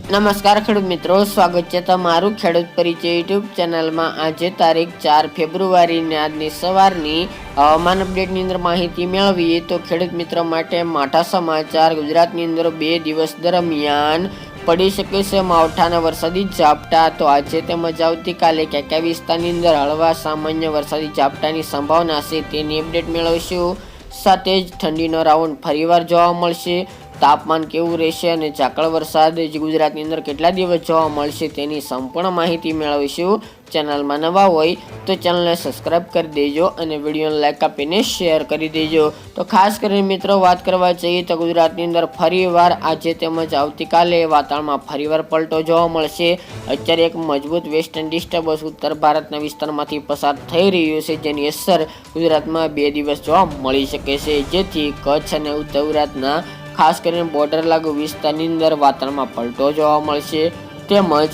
નમસ્કાર ખેડૂત મિત્રો, સ્વાગત છે તમારું ખેડૂત પરિચય યુટ્યુબ ચેનલમાં। આજે તારીખ 4 ફેબ્રુઆરીને આજની સવારની હવામાન અપડેટની અંદર માહિતી મેળવીએ તો ખેડૂત મિત્રો માટે માઠા સમાચાર। ગુજરાતની અંદર 2 દિવસ દરમિયાન પડી શકે છે માવઠાના વરસાદી ઝાપટા। તો આજે તેમજ આવતીકાલે કયા કયા વિસ્તારની અંદર હળવા સામાન્ય વરસાદી ઝાપટાની સંભાવના છે તેની અપડેટ મેળવશું। સાથે જ ઠંડીનો રાઉન્ડ ફરીવાર જોવા મળશે, તાપમાન કેવું રહેશે અને ઝાકળ વરસાદ ગુજરાતની અંદર કેટલા દિવસ જોવા મળશે તેની સંપૂર્ણ માહિતી મેળવીશું। ચેનલમાં નવા હોય તો ચેનલને સબસ્ક્રાઇબ કરી દેજો અને વિડીયોને લાઈક આપીને શેર કરી દેજો। તો ખાસ કરીને મિત્રો વાત કરવા જઈએ તો ગુજરાતની અંદર ફરીવાર આજે તેમજ આવતીકાલે વાતાવરણમાં ફરીવાર પલટો જોવા મળશે। અત્યારે એક મજબૂત વેસ્ટર્ન ડિસ્ટર્બન્સ ઉત્તર ભારતના વિસ્તારમાંથી પસાર થઈ રહ્યું છે, જેની અસર ગુજરાતમાં 2 દિવસ જોવા મળી શકે છે, જેથી કચ્છ અને ઉત્તર ગુજરાતના ખાસ કરીને બોર્ડર લાગુ વિસ્તારની અંદર વાતાવરણમાં પલટો જોવા મળશે, તેમજ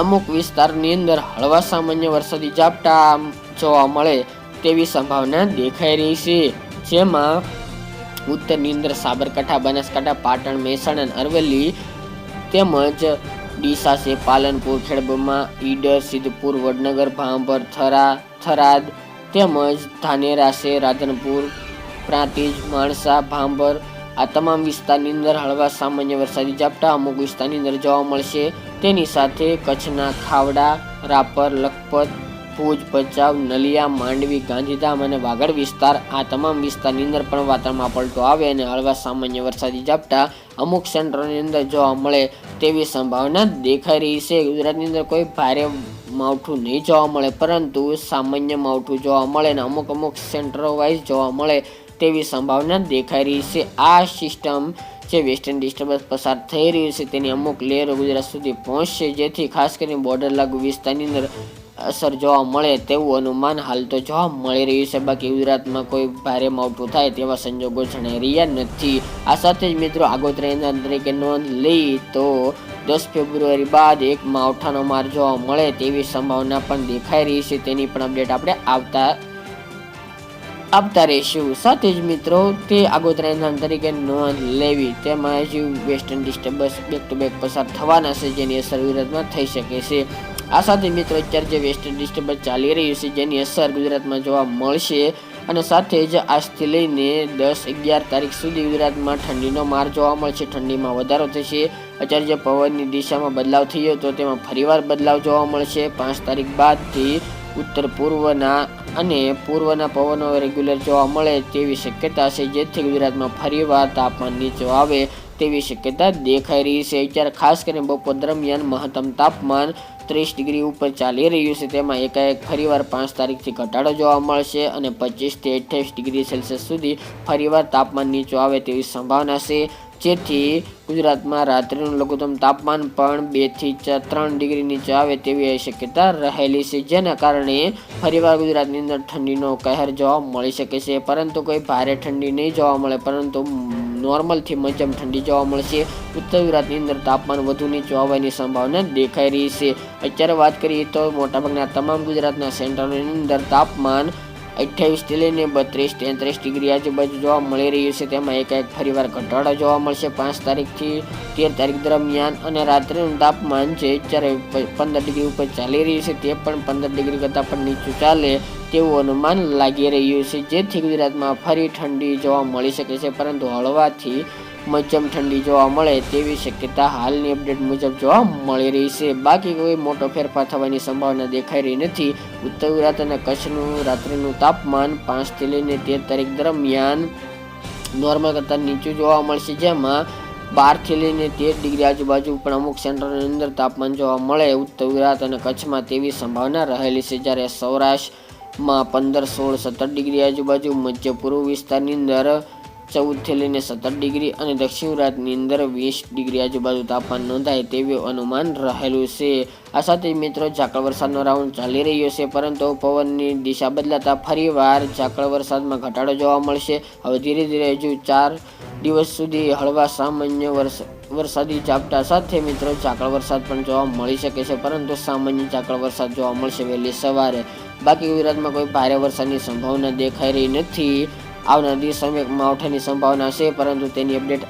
અમુક વિસ્તારની અંદર હળવા સામાન્ય વરસાદી ઝાપટા જોવા મળે તેવી સંભાવના દેખાઈ રહી છે। જેમાં ઉત્તરની અંદર સાબરકાંઠા, બનાસકાંઠા, પાટણ, મહેસાણા અને અરવલ્લી તેમજ ડીસા છે, પાલનપુર, ખેડબ્રહ્મા, ઈડર, સિદ્ધપુર, વડનગર, ભાંભર, થરાદ તેમજ ધાનેરા છે, રાધનપુર, પ્રાંતિજ, માણસા, ભાંભર આ તમામ વિસ્તારની અંદર હળવા સામાન્ય વરસાદી ઝાપટા અમુક વિસ્તારની અંદર જોવા મળશે। તેની સાથે કચ્છના ખાવડા, રાપર, લખપત, ભુજ, ભચાઉ, નલિયા, માંડવી, ગાંધીધામ અને વાગડ વિસ્તાર આ તમામ વિસ્તારની અંદર પણ વાતાવરણમાં પલટો આવે અને હળવા સામાન્ય વરસાદી ઝાપટા અમુક સેન્ટરોની અંદર જોવા મળે તેવી સંભાવના દેખાઈ રહી છે। ગુજરાતની અંદર કોઈ ભારે માવઠું નહીં જોવા મળે, પરંતુ સામાન્ય માવઠું જોવા મળે અને અમુક સેન્ટરો વાઇઝ જોવા મળે તેવી સંભાવના દેખાઈ રહી છે। આ સિસ્ટમ જે વેસ્ટર્ન ડિસ્ટર્બન્સ પસાર થઈ રહ્યું છે તેની અમુક લહેરો ગુજરાત સુધી પહોંચશે, જેથી ખાસ કરીને બોર્ડર લાગુ વિસ્તારની અંદર અસર જોવા મળે તેવું અનુમાન હાલ તો જોવા મળી રહ્યું છે। બાકી ગુજરાતમાં કોઈ ભારે માવઠું થાય તેવા સંજોગો જણાઈ રહ્યા નથી। આ સાથે જ મિત્રો આગોતરા તરીકે નોંધ લઈ તો 10 ફેબ્રુઆરી બાદ એક માવઠાનો માર જોવા મળે તેવી સંભાવના પણ દેખાઈ રહી છે, તેની પણ અપડેટ આપણે આપતા રહીશું। સાથે જ મિત્રો તે આગોતરા તરીકે નોંધ લેવી, તેમાં જ western disturbance back to back પસાર થવાના છે, જેની અસર ગુજરાતમાં થઈ શકે છે। આ સાથે મિત્રો અત્યારે જે વેસ્ટર્ન ડિસ્ટર્બન્સ ચાલી રહ્યું છે જેની અસર ગુજરાતમાં જોવા મળશે અને સાથે જ આજથી લઈને 10-11 તારીખ સુધી ગુજરાતમાં ઠંડીનો માર જોવા મળશે, ઠંડીમાં વધારો થશે। અત્યારે જે પવનની દિશામાં બદલાવ થયો હતો તેમાં ફરીવાર બદલાવ જોવા મળશે। 5 તારીખ બાદથી ઉત્તર પૂર્વના અને પૂર્વના પવનો રેગ્યુલર જોવા મળે તેવી શક્યતા છે, જેથી ગુજરાતમાં ફરીવાર તાપમાન નીચે આવે તેવી શક્યતા દેખાઈ રહી છે। અત્યારે ખાસ કરીને બપોર દરમિયાન મહત્તમ તાપમાન 30 ડિગ્રી ઉપર ચાલી રહ્યું છે, તેમાં એકાએક ફરીવાર 5 તારીખથી ઘટાડો જોવા મળશે અને 25 થી 28 ડિગ્રી સેલ્સિયસ સુધી ફરીવાર તાપમાન નીચું આવે તેવી સંભાવના છે, જેથી ગુજરાતમાં રાત્રિનું લઘુત્તમ તાપમાન પણ 2 થી 3 ડિગ્રી નીચે આવે તેવી શક્યતા રહેલી છે, જેના કારણે ફરીવાર ગુજરાતની અંદર ઠંડીનો કહેર જોવા મળી શકે છે। પરંતુ કોઈ ભારે ઠંડી નહીં જોવા મળે, પરંતુ નોર્મલથી મધ્યમ ઠંડી જોવા મળશે। ઉત્તર ગુજરાતની અંદર તાપમાન વધુ નીચું આવવાની સંભાવના દેખાઈ રહી છે। અત્યારે વાત કરીએ તો મોટાભાગના તમામ ગુજરાતના સેન્ટરોની અંદર તાપમાન 28 થી લઈને 32-33 ડિગ્રી આજુબાજુ જોવા મળી રહ્યું છે, તેમાં એકાએક ફરીવાર ઘટાડો જોવા મળશે 5 તારીખથી 13 તારીખ દરમિયાન અને રાત્રિનું તાપમાન જે અત્યારે 15 ડિગ્રી ઉપર ચાલી રહ્યું છે તે પણ 15 ડિગ્રી કરતાં પણ નીચું ચાલે તેવું અનુમાન લાગી રહ્યું છે, જેથી ગુજરાતમાં ફરી ઠંડી જોવા મળી શકે છે, પરંતુ હળવાથી મધ્યમ ઠંડી જોવા મળે તેવી શક્યતા હાલની અપડેટ મુજબ જોવા મળી રહી છે। બાકી કોઈ મોટો ફેરફાર થવાની સંભાવના દેખાઈ રહી નથી। ઉત્તર ગુજરાત અને કચ્છનું રાત્રિનું તાપમાન 5 થી લઈને 13 તારીખ દરમિયાન નોર્મલ કરતાં નીચું જોવા મળશે, જેમાં 12 થી લઈને 13 ડિગ્રી આજુબાજુ પણ અમુક સેન્ટરોની અંદર તાપમાન જોવા મળે ઉત્તર ગુજરાત અને કચ્છમાં તેવી સંભાવના રહેલી છે, જ્યારે સૌરાષ્ટ્રમાં 15, 16, 17 ડિગ્રી આજુબાજુ, મધ્ય પૂર્વ વિસ્તારની અંદર 14 થી લઈને 17 ડિગ્રી અને દક્ષિણ ગુજરાતની અંદર 20 ડિગ્રી આજુબાજુ તાપમાન નોંધાય તેવું અનુમાન રહેલું છે। આ સાથે મિત્રો ઝાકળ વરસાદનો રાઉન્ડ ચાલી રહ્યો છે, પરંતુ પવનની દિશા બદલાતા ફરીવાર ઝાકળ વરસાદમાં ઘટાડો જોવા મળશે। હવે ધીરે ધીરે હજુ 4 દિવસ સુધી હળવા સામાન્ય વરસાદી ઝાપટા સાથે મિત્રો ઝાકળ વરસાદ પણ જોવા મળી શકે છે, પરંતુ સામાન્ય ઝાકળ વરસાદ જોવા મળશે વહેલી સવારે। બાકી ગુજરાતમાં કોઈ ભારે વરસાદની સંભાવના દેખાઈ રહી નથી। આવનાર દિવસોમાં માવઠાની સંભાવના છે, પરંતુ તેની અપડેટ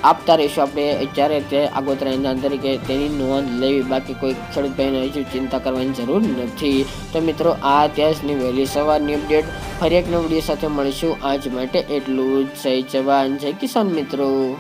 આપતા રહીશું આપણે જ્યારે તે આગોતરા ઇંધણ તરીકે તેની નોંધ લેવી. બાકી કોઈ ખેડૂત ભાઈને હજુ ચિંતા કરવાની જરૂર નથી. તો મિત્રો આ અત્યારની વહેલી સવારની અપડેટ. ફરી એક નવા વિડીયો સાથે મળીશું. આજ માટે એટલું જ. જય જવાન જય કિસાન મિત્રો.